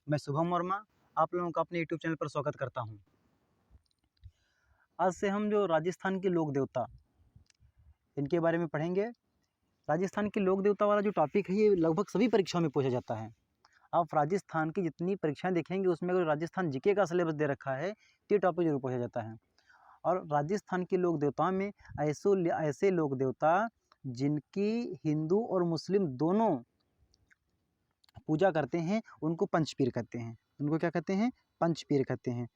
मैं शुभम वर्मा आप लोगों का अपने यूट्यूब चैनल पर स्वागत करता हूं। आज से हम जो राजस्थान के लोक देवता इनके बारे में पढ़ेंगे। राजस्थान के लोक देवता वाला जो टॉपिक है ये लगभग सभी परीक्षाओं में पूछा जाता है। आप राजस्थान की जितनी परीक्षाएं देखेंगे उसमें अगर राजस्थान जीके का सिलेबस दे रखा है तो ये टॉपिक जरूर पूछा जाता है। और राजस्थान के लोक देवताओं में ऐसे लोक देवता जिनकी हिंदू और मुस्लिम दोनों पूजा करते हैं उनको पंचपीर कहते हैं। उनको क्या कहते हैं? पंचपीर कहते हैं।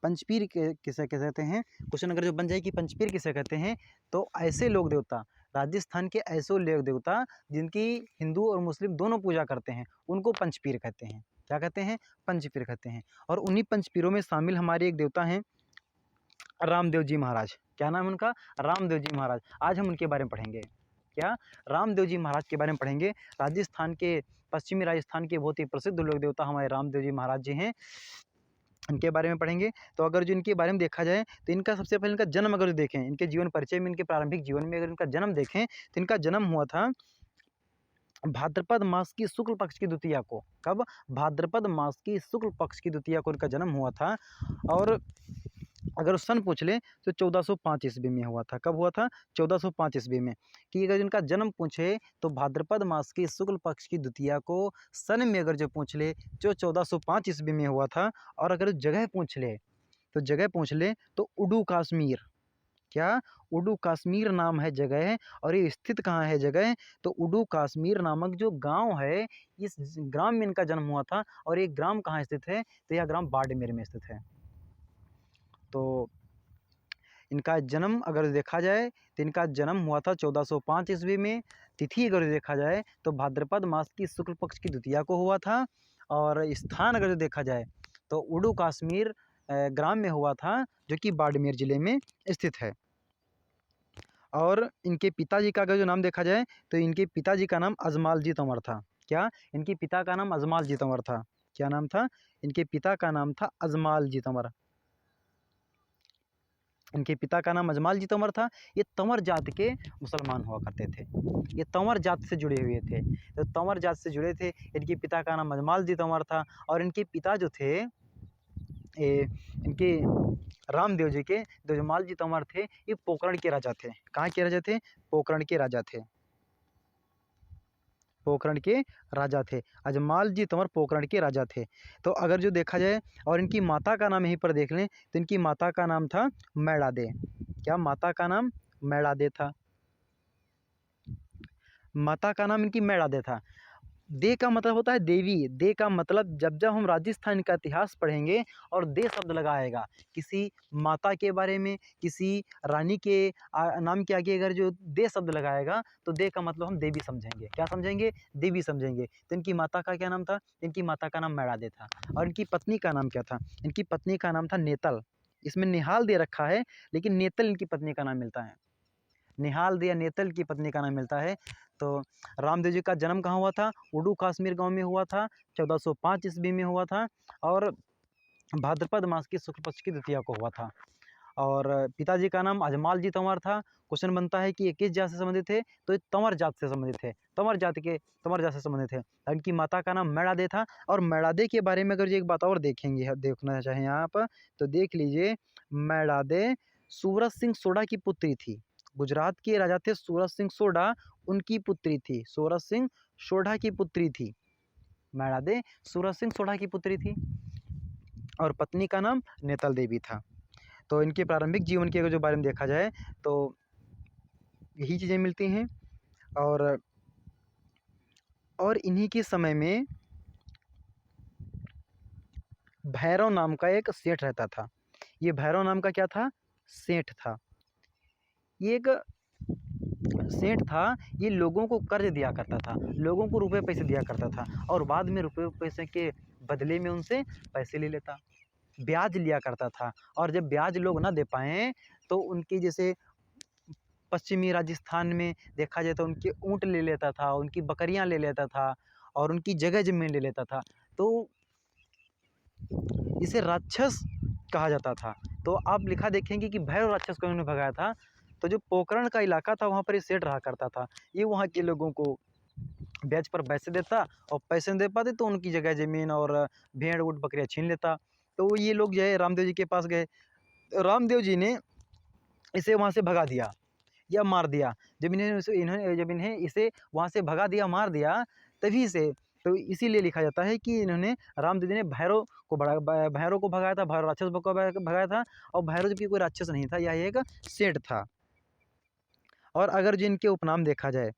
पंचपीर किसे कहते हैं? क्वेश्चन अगर जो बन जाए कि पंचपीर किसे कहते हैं, तो ऐसे लोक देवता, राजस्थान के ऐसे लोक देवता जिनकी हिंदू और मुस्लिम दोनों पूजा करते हैं उनको पंचपीर कहते हैं। क्या कहते हैं? पंचपीर कहते हैं। और उन्हीं पंचपीरों में शामिल हमारे एक देवता हैं रामदेव जी महाराज। क्या नाम है उनका? रामदेव जी महाराज। आज हम उनके बारे में पढ़ेंगे। क्या? रामदेव जी महाराज के बारे में पढ़ेंगे। राजस्थान के, पश्चिमी राजस्थान के बहुत ही प्रसिद्ध लोक देवता हमारे रामदेव जी महाराज जी हैं, इनके बारे में पढ़ेंगे। तो अगर जो इनके बारे में देखा जाए तो इनका सबसे पहले इनका जन्म अगर देखें, इनके जीवन परिचय में, इनके प्रारंभिक जीवन में अगर इनका जन्म देखें तो इनका जन्म हुआ था भाद्रपद मास की शुक्ल पक्ष की द्वितीया को। कब? भाद्रपद मास की शुक्ल पक्ष की द्वितीया को इनका जन्म हुआ था। और अगर सन पूछ ले तो 1405 ईस्वी में हुआ था। कब हुआ था? 1405 ईस्वी में। कि अगर इनका जन्म पूछे तो भाद्रपद मास की शुक्ल पक्ष की द्वितीया को सन में अगर जो पूछ ले जो 1405 ईस्वी में हुआ था। और अगर जगह पूछ ले तो जगह पूछ ले तो उडू कश्मीर। क्या? उडू कश्मीर नाम है जगह। और ये स्थित कहाँ है जगह? तो उडू कश्मीर नामक जो गांव है, इस ग्राम में इनका जन्म हुआ था। और ये ग्राम कहाँ स्थित है? तो यह ग्राम बाड़मेर में स्थित है। तो इनका जन्म अगर देखा जाए तो इनका जन्म हुआ था 1405 ईस्वी में। तिथि अगर देखा जाए तो भाद्रपद मास की शुक्ल पक्ष की द्वितीया को हुआ था। और स्थान अगर देखा जाए तो उडू कश्मीर ग्राम में हुआ था, जो कि बाड़मेर जिले में स्थित है। और इनके पिताजी का अगर जो नाम देखा जाए तो इनके पिताजी का नाम अजमाल जी तंवर था। क्या? इनके पिता का नाम अजमाल जी तंवर था। क्या नाम था? इनके पिता का नाम था अजमाल जी तंवर। इनके पिता का नाम अजमाल जी तंवर था। ये तंवर जात के मुसलमान हुआ करते थे। ये तंवर जात से जुड़े हुए थे। तो तंवर जात से जुड़े थे। इनके पिता का नाम अजमाल जी तंवर था। और इनके पिता जो थे इनके रामदेव जी के जो अजमाल जी तंवर थे, ये पोकरण के राजा थे। कहाँ के राजा थे? पोकरण के राजा थे। पोकरण के राजा थे। अजमाल जी तंवर पोकरण के राजा थे। तो अगर जो देखा जाए और इनकी माता का नाम यहीं पर देख लें तो इनकी माता का नाम था मैड़ादे। क्या? माता का नाम मैड़ादे था। माता का नाम इनकी मैड़ादे था। दे का मतलब होता है देवी। दे का मतलब जब जब हम राजस्थान का इतिहास पढ़ेंगे और दे शब्द लगाएगा किसी माता के बारे में, किसी रानी के नाम के आगे अगर जो दे शब्द लगाएगा तो दे का मतलब हम देवी समझेंगे। क्या समझेंगे? देवी समझेंगे। तो इनकी माता का क्या नाम था? इनकी माता का नाम मैड़ादे था। और इनकी पत्नी का नाम क्या था? इनकी पत्नी का नाम था नेतल। इसमें निहाल दे रखा है लेकिन नेतल इनकी पत्नी का नाम मिलता है। निहाल दे या नेतल की पत्नी का नाम मिलता है। तो रामदेव जी का जन्म कहाँ हुआ था? उडू कश्मीर गांव में हुआ था। 1405 ईस्वी में हुआ था। और भाद्रपद मास की शुक्ल पक्ष की द्वितीया को हुआ था। और पिताजी का नाम अजमाल जी तंवर था। क्वेश्चन बनता है कि ये किस जात से संबंधित थे? तो ये तंवर जात से संबंधित थे। तंवर जात से संबंधित थे। इनकी माता का नाम मैड़ादे था। और मैड़ादे के बारे में अगर ये एक बात और देखेंगे, देखना चाहें आप तो देख लीजिए। मैड़ादे सूरज सिंह सोढ़ा की पुत्री थी। गुजरात के राजा थे सूरज सिंह सोढ़ा, उनकी पुत्री थी। सूरज सिंह सोढ़ा की पुत्री थी मैड़ादे। सूरज सिंह सोढ़ा की पुत्री थी। और पत्नी का नाम नेतल देवी था। तो इनके प्रारंभिक जीवन के जो बारे में देखा जाए तो यही चीज़ें मिलती हैं। और इन्हीं के समय में भैरव नाम का एक सेठ रहता था। ये भैरव नाम का क्या था? सेठ था। ये एक सेठ था। ये लोगों को कर्ज दिया करता था, लोगों को रुपए पैसे दिया करता था। और बाद में रुपए पैसे के बदले में उनसे पैसे ले लेता, ब्याज लिया करता था। और जब ब्याज लोग ना दे पाएँ तो उनकी, जैसे पश्चिमी राजस्थान में देखा जाए तो उनके ऊँट ले लेता था, उनकी बकरियां ले लेता था और उनकी जगह ज़मीन ले लेता था। तो इसे राक्षस कहा जाता था। तो आप लिखा देखेंगे कि भैरव राक्षस को इन्होंने भगाया था। तो जो पोकरण का इलाका था वहाँ पर ये सेठ रहा करता था। ये वहाँ के लोगों को ब्याज पर पैसे देता, और पैसे नहीं दे पाते तो उनकी जगह ज़मीन और भेड़ ऊँट बकरियाँ छीन लेता। तो ये लोग जो है रामदेव जी के पास गए। रामदेव जी ने इसे वहाँ से भगा दिया या मार दिया। जब इन्हें इसे वहाँ से भगा दिया, मार दिया, तभी से तो इसीलिए लिखा जाता है कि इन्होंने रामदेव जी ने भैरव को भगाया था, भैरव राक्षस को भगाया था। और भैरव जबकि कोई राक्षस नहीं था, यह एक सेठ था। और अगर जिनके उपनाम देखा जाए,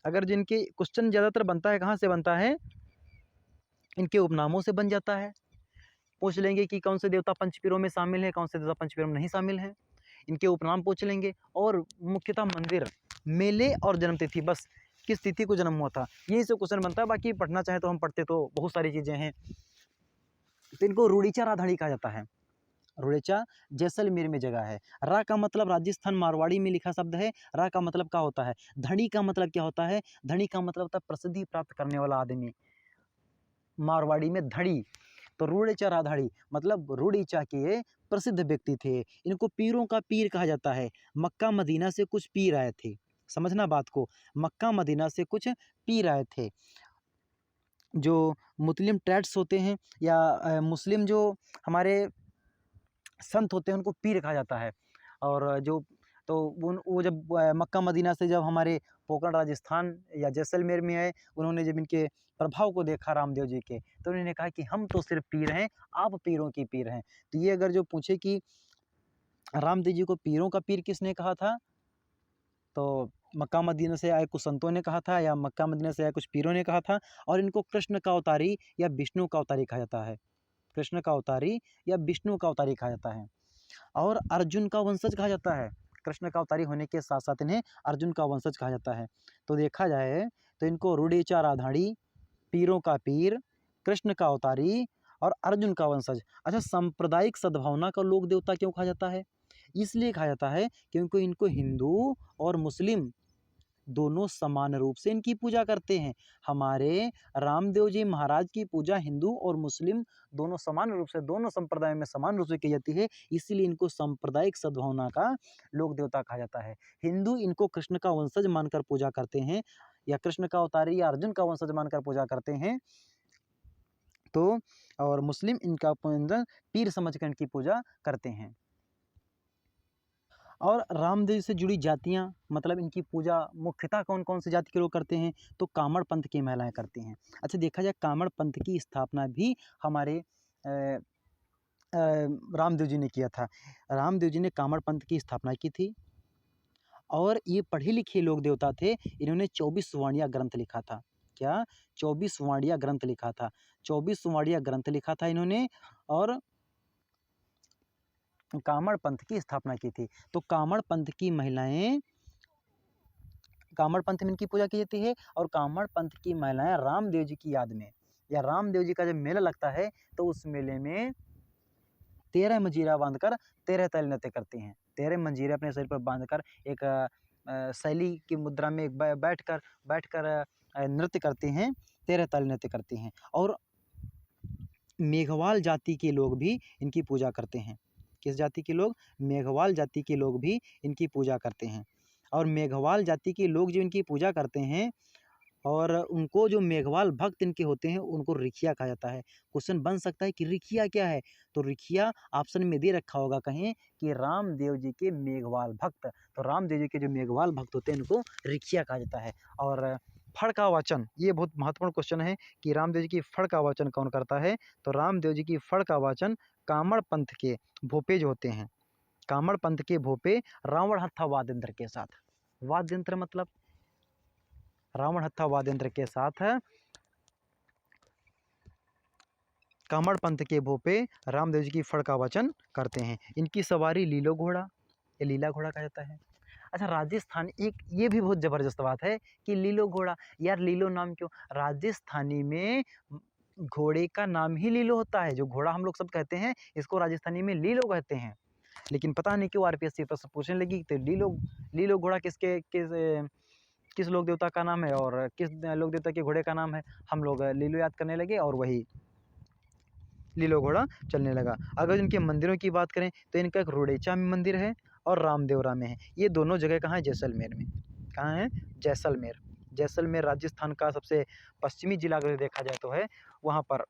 अगर जिनके क्वेश्चन ज़्यादातर बनता है, कहाँ से बनता है, इनके उपनामों से बन जाता है। पूछ लेंगे कि कौन से देवता पंचपीरों में शामिल है, कौन से देवता पंचपीरों में नहीं शामिल हैं, इनके उपनाम पूछ लेंगे। और मुख्यतः मंदिर, मेले और जन्म तिथि, बस किस तिथि को जन्म हुआ था, यही सब क्वेश्चन बनता है। बाकी पढ़ना चाहे तो हम पढ़ते तो बहुत सारी चीज़ें हैं। तो इनको रूड़ीचा राधाड़ी कहा जाता है। रूड़ीचा जैसलमेर में जगह है। रा का मतलब राजस्थान मारवाड़ी में लिखा शब्द है। रा का मतलब क्या होता है, धड़ी का मतलब क्या होता है, धड़ी का मतलब होता है प्रसिद्धि प्राप्त करने वाला आदमी, मारवाड़ी में धड़ी। तो रूड़ीचा राधाड़ी मतलब रूड़ीचा के प्रसिद्ध व्यक्ति थे। इनको पीरों का पीर कहा जाता है। मक्का मदीना से कुछ पीर आए थे, समझना बात को, मक्का मदीना से कुछ पीर आए थे। जो मुस्लिम ट्रैड्स होते हैं या मुस्लिम जो हमारे संत होते हैं, उनको पीर कहा जाता है। और जो तो वो जब मक्का मदीना से जब हमारे पोखरण राजस्थान या जैसलमेर में आए, उन्होंने जब इनके प्रभाव को देखा रामदेव जी के, तो उन्होंने कहा कि हम तो सिर्फ पीर हैं, आप पीरों की पीर हैं। तो ये अगर जो पूछे कि रामदेव जी को पीरों का पीर किसने कहा था, तो मक्का मदीना से आए कुछ संतों ने कहा था, या मक्का मदीना से आए कुछ पीरों ने कहा था। और इनको कृष्ण का अवतारी या विष्णु का अवतारी कहा जाता है। कृष्ण का अवतारी या विष्णु का अवतारी कहा जाता है। और अर्जुन का वंशज कहा जाता है। कृष्ण का अवतारी होने के साथ साथ इन्हें अर्जुन का वंशज कहा जाता है। तो देखा जाए तो इनको रूड़ीचा राधाड़ी, पीरों का पीर, कृष्ण का अवतारी और अर्जुन का वंशज। अच्छा, सांप्रदायिक सद्भावना का लोक देवता क्यों कहा जाता है? इसलिए कहा जाता है क्योंकि इनको हिंदू और मुस्लिम दोनों समान रूप से इनकी पूजा करते हैं। हमारे रामदेव जी महाराज की पूजा हिंदू और मुस्लिम दोनों समान रूप से, दोनों संप्रदाय में समान रूप से की जाती है। इसीलिए इनको सांप्रदायिक सद्भावना का लोक देवता कहा जाता है। हिंदू इनको कृष्ण का वंशज मानकर पूजा करते हैं, या कृष्ण का अवतारी या अर्जुन का वंशज मानकर पूजा करते हैं। तो और मुस्लिम इनका पीर समझकर इनकी पूजा करते हैं। और रामदेव से जुड़ी जातियाँ, मतलब इनकी पूजा मुख्यतः कौन कौन सी जाति के लोग करते हैं, तो कामड़ पंथ की महिलाएं करती हैं। अच्छा, देखा जाए कामड़ पंथ की स्थापना भी हमारे रामदेव जी ने किया था। रामदेव जी ने कामड़ पंथ की स्थापना की थी। और ये पढ़े लिखे लोग देवता थे। इन्होंने 24 वाणिया ग्रंथ लिखा था। क्या? 24 वाणिया ग्रंथ लिखा था। 24 वाणिया ग्रंथ लिखा था इन्होंने, और कामड़ पंथ की स्थापना की थी। तो कामड़ पंथ की महिलाएं, कामड़ पंथ में इनकी पूजा की जाती है। और कामड़ पंथ की महिलाएं रामदेव जी की याद में, या रामदेव जी का जब मेला लगता है, तो उस मेले में 13 मंजीरा बांधकर 13 ताल नृत्य करती हैं। 13 मंजीरे अपने शरीर पर बांधकर एक शैली की मुद्रा में बैठकर नृत्य करती हैं, 13 ताल नृत्य करती हैं। और मेघवाल जाति के लोग भी इनकी पूजा करते हैं। किस जाति के लोग? मेघवाल जाति के लोग भी इनकी पूजा करते हैं। और मेघवाल जाति के लोग जो इनकी पूजा करते हैं, और उनको जो मेघवाल भक्त इनके होते हैं, उनको रिखिया कहा जाता है। क्वेश्चन बन सकता है कि रिखिया क्या है? तो रिखिया ऑप्शन में दे रखा होगा कहीं कि रामदेव जी के मेघवाल भक्त। तो रामदेव जी के जो मेघवाल भक्त होते हैं, उनको रिखिया कहा जाता है। और फड़ का वाचन, ये बहुत महत्वपूर्ण क्वेश्चन है कि रामदेव जी की फड़ का वाचन कौन करता है? तो रामदेव जी की फड़ का वाचन कामड़ पंथ के भोपे जो होते हैं, कामड़ पंथ के भोपे रावण हत्था वाद्य यंत्र के साथ, वाद्य यंत्र मतलब रावण हत्था वाद्य यंत्र के साथ कामड़ पंथ के भोपे रामदेव जी की फड़ का वाचन करते हैं। इनकी सवारी लीलो घोड़ा, ये लीला घोड़ा कहा जाता है। अच्छा, राजस्थान, एक ये भी बहुत ज़बरदस्त बात है कि लीलो घोड़ा, यार लीलो नाम क्यों? राजस्थानी में घोड़े का नाम ही लीलो होता है। जो घोड़ा हम लोग सब कहते हैं, इसको राजस्थानी में लीलो कहते हैं। लेकिन पता नहीं क्यों आरपीएससी तो सब पूछने लगी तो लीलो, लीलो घोड़ा किस लोक देवता का नाम है और किस लोक देवता के घोड़े का नाम है। हम लोग लीलो याद करने लगे और वही लीलो घोड़ा चलने लगा। अगर इनके मंदिरों की बात करें तो इनका एक रुड़ेचा में मंदिर है और रामदेवरा में है। ये दोनों जगह कहाँ है? जैसलमेर में। कहाँ है? जैसलमेर। जैसलमेर राजस्थान का सबसे पश्चिमी जिला अगर देखा जाए तो है, वहाँ पर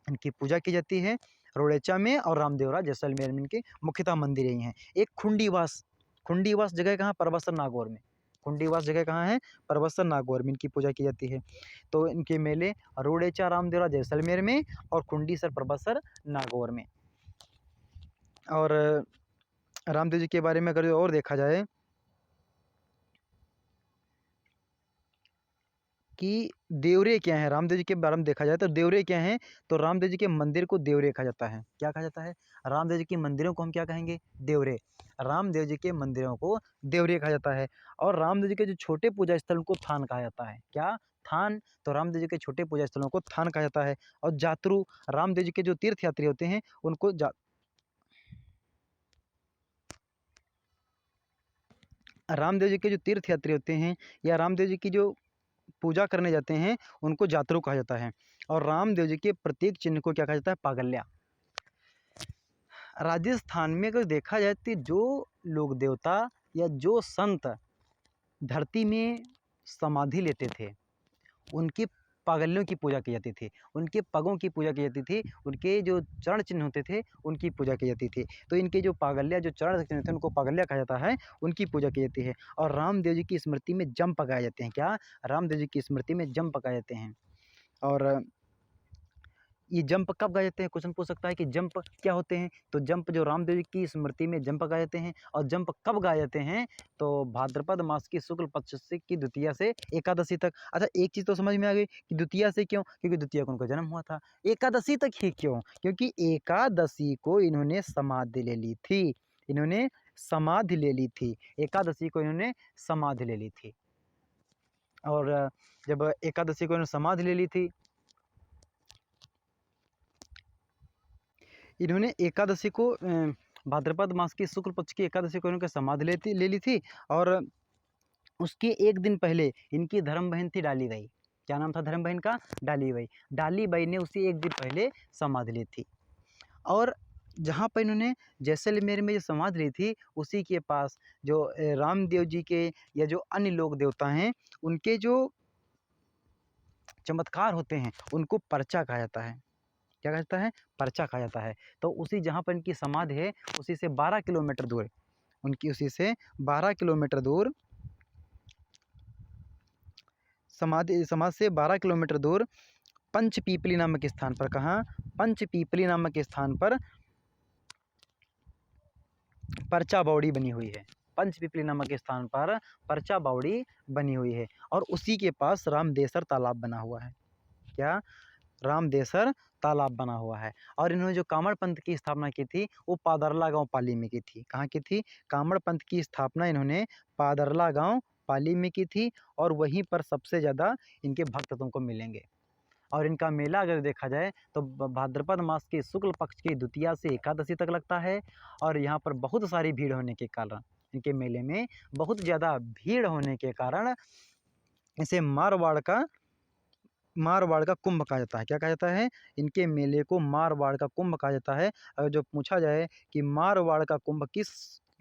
इनकी पूजा की जाती है। रोड़ेचा में और रामदेवरा जैसलमेर में इनके मुख्यतः मंदिर यही हैं। एक खुंडीवास जगह कहाँ, परबतसर नागौर में। खुंडीवास जगह कहाँ है, परबतसर नागौर में इनकी पूजा की जाती है। तो इनके मेले रोड़ेचा रामदेवरा जैसलमेर में और खुंडीसर परबतसर नागौर में। और रामदेव जी के बारे में अगर और देखा जाए कि देवरे क्या हैं, रामदेव जी के बारे में देखा जाए तो देवरे क्या हैं, तो रामदेव जी के मंदिर को देवरे कहा जाता है। क्या कहा जाता है, रामदेव जी के मंदिरों को हम क्या कहेंगे, देवरे। रामदेव जी के मंदिरों को देवरे कहा जाता है। और रामदेव जी के जो छोटे पूजा स्थल उनको थान कहा जाता है। क्या, थान। तो रामदेव जी के छोटे पूजा स्थलों को थान कहा जाता है। और जातरू, रामदेव जी के जो तीर्थयात्री होते हैं उनको रामदेव जी के जो तीर्थयात्री होते हैं या रामदेव जी की जो पूजा करने जाते हैं उनको जातरू कहा जाता है। और रामदेव जी के प्रत्येक चिन्ह को क्या कहा जाता है, पागल्या। राजस्थान में अगर देखा जाए तो जो लोक देवता या जो संत धरती में समाधि लेते थे उनकी पागल्यों की पूजा की जाती थी, उनके पगों की पूजा की जाती थी, उनके जो चरण चिन्ह होते थे उनकी पूजा की जाती थी। तो इनके जो पागल्या, जो चरण चिन्ह थे उनको पागल्या कहा जाता है, उनकी पूजा की जाती है। और रामदेव जी की स्मृति में जम पकाए जाते हैं। क्या, रामदेव जी की स्मृति में जम पकाए जाते हैं। और ये जंप कब गाए जाते हैं, क्वेश्चन पूछ सकता है कि जंप क्या होते हैं। तो जंप जो रामदेव जी की स्मृति में जंप गाए जाते हैं। और जंप कब गाए जाते हैं, तो भाद्रपद मास की शुक्ल पक्ष से की द्वितीया से एकादशी तक। अच्छा, एक चीज़ तो समझ में आ गई कि द्वितीया से क्यों, क्योंकि द्वितीया को उनका जन्म हुआ था। एकादशी तक ही क्यों, क्योंकि एकादशी को इन्होंने समाधि ले ली थी। इन्होंने समाधि ले ली थी, एकादशी को इन्होंने समाधि ले ली थी। और जब एकादशी को इन्होंने समाधि ले ली थी, इन्होंने एकादशी को भाद्रपद मास की शुक्ल पक्ष की एकादशी को इन्होंने समाधि ले ली थी। और उसके एक दिन पहले इनकी धर्म बहन थी डाली बाई। क्या नाम था धर्म बहन का, डाली बाई। डाली बाई ने उसी एक दिन पहले समाधि ली थी। और जहाँ पर इन्होंने जैसलमेर में जो समाधि ली थी उसी के पास जो रामदेव जी के या जो अन्य लोक देवता हैं उनके जो चमत्कार होते हैं उनको पर्चा कहा जाता है। क्या कहा जाता है, पर्चा कहा जाता है। तो उसी जहाँ पर इनकी समाधि है उसी से 12 किलोमीटर दूर, उनकी उसी से 12 किलोमीटर दूर समाधि से 12 किलोमीटर दूर पंचपीपली नामक स्थान पर, कहाँ, पंचपीपली नामक स्थान पर पर्चा बावड़ी बनी हुई है। पंचपीपली नामक स्थान पर पर्चा बावड़ी बनी हुई है। और उसी के पास रामदेसर तालाब बना हुआ है। क्या, रामदेसर तालाब बना हुआ है। और इन्होंने जो कामड़ पंथ की स्थापना की थी वो पादरला गांव पाली में की थी। कहाँ की थी, कामड़ पंथ की स्थापना इन्होंने पादरला गांव पाली में की थी। और वहीं पर सबसे ज़्यादा इनके भक्त तुमको मिलेंगे। और इनका मेला अगर देखा जाए तो भाद्रपद मास की शुक्ल पक्ष की द्वितीया से एकादशी तक लगता है। और यहाँ पर बहुत सारी भीड़ होने के कारण, इनके मेले में बहुत ज़्यादा भीड़ होने के कारण इसे मारवाड़ का कुंभ कहा जाता है। क्या कहा जाता है, इनके मेले को मारवाड़ का कुंभ कहा जाता है। अगर जो पूछा जाए कि मारवाड़ का कुंभ किस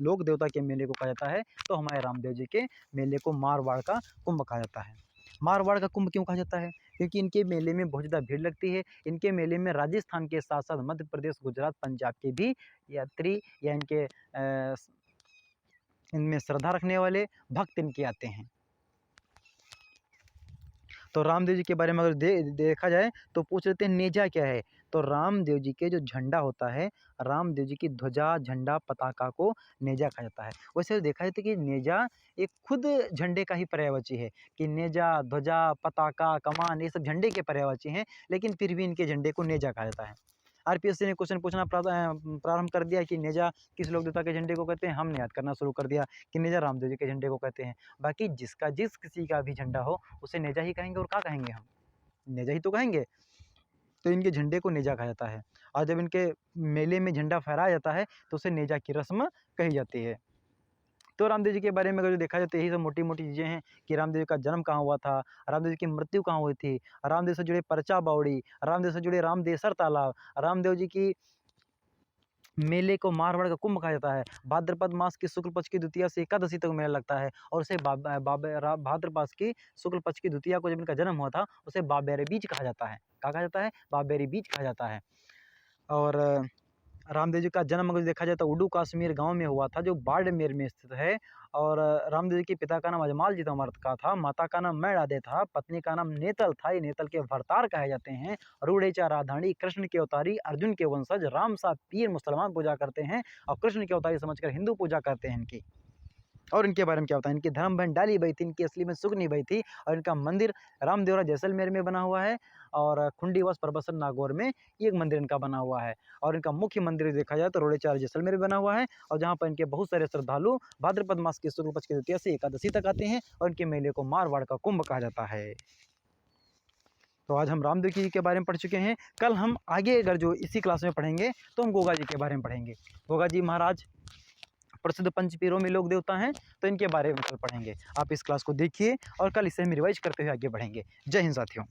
लोक देवता के मेले को कहा जाता है तो हमारे रामदेव जी के मेले को मारवाड़ का कुंभ कहा जाता है। मारवाड़ का कुंभ क्यों कहा जाता है, क्योंकि इनके मेले में बहुत ज़्यादा भीड़ लगती है। इनके मेले में राजस्थान के साथ साथ मध्य प्रदेश, गुजरात, पंजाब के भी यात्री या इनके इनमें श्रद्धा रखने वाले भक्त इनके आते हैं। तो रामदेव जी के बारे में अगर देखा जाए तो पूछ लेते हैं नेजा क्या है। तो रामदेव जी के जो झंडा होता है, रामदेव जी की ध्वजा, झंडा, पताका को नेजा कहा जाता है। वैसे देखा जाता है कि नेजा एक खुद झंडे का ही पर्यायवाची है, कि नेजा, ध्वजा, पताका, कमान ये सब झंडे के पर्यायवाची हैं, लेकिन फिर भी इनके झंडे को नेजा कहा जाता है। आरपीएससी ने क्वेश्चन पूछना प्रारंभ कर दिया कि नेजा किस लोक देवता के झंडे को कहते हैं। हमने याद करना शुरू कर दिया कि नेजा रामदेव जी के झंडे को कहते हैं। बाकी जिस किसी का भी झंडा हो उसे नेजा ही कहेंगे। और क्या कहेंगे, हम नेजा ही तो कहेंगे। तो इनके झंडे को नेजा कहा जाता है। और जब इनके मेले में झंडा फहराया जाता है तो उसे नेजा की रस्म कही जाती है। तो रामदेव जी के बारे में अगर देखा जाए तो यही सब मोटी मोटी चीज़ें हैं कि रामदेव जी का जन्म कहाँ हुआ था, रामदेव जी की मृत्यु कहाँ हुई थी, रामदेव से जुड़े पर्चा बावड़ी, रामदेव से जुड़े रामदेसर तालाब, रामदेव जी की मेले को मारवाड़ का कुंभ कहा जाता है। भाद्रपद मास की शुक्ल पक्ष की द्वितीया से एकादशी तक मेला लगता है और उसे भाद्रपद की शुक्ल पक्ष की द्वितीया को जब इनका जन्म हुआ था उसे बाबेरे बीज कहा जाता है। क्या कहा जाता है? बाबेरी बीज कहा जाता है। और रामदेव जी का जन्म अगर देखा जाए तो उडू कश्मीर गांव में हुआ था, जो बाड़मेर में स्थित है। और रामदेव जी के पिता का नाम अजमाल जी तोमर का था, माता का नाम मैड़ादे था, पत्नी का नाम नेतल था। ये नेतल के भरतार कहे जाते हैं। रूढ़ेचा राधानी कृष्ण के अवतारी, अर्जुन के वंशज, राम सा पीर मुसलमान पूजा करते हैं और कृष्ण के अवतारी समझकर हिंदू पूजा करते हैं इनकी। और इनके बारे में क्या होता है? इनकी धर्म बहन डाली बही थी, इनकी असली में सुगनी बही थी। और इनका मंदिर रामदेवरा जैसलमेर में बना हुआ है और खुंडीवास परबसन नागौर में ये एक मंदिर इनका बना हुआ है। और इनका मुख्य मंदिर देखा जाए तो रोड़ेचार जैसलमेर में बना हुआ है और जहाँ पर इनके बहुत सारे श्रद्धालु भाद्रपद मास की शुक्ल पक्ष की द्वितीया से एकादशी तक आते हैं और इनके मेले को मारवाड़ का कुंभ कहा जाता है। तो आज हम रामदेव जी के बारे में पढ़ चुके हैं। कल हम आगे अगर जो इसी क्लास में पढ़ेंगे तो हम गोगा जी के बारे में पढ़ेंगे। गोगा जी महाराज प्रसिद्ध पंचपीरों में लोक देवता हैं, तो इनके बारे में कल पढ़ेंगे। आप इस क्लास को देखिए और कल इसे हम रिवाइज करते हुए आगे बढ़ेंगे। जय हिंद साथियों।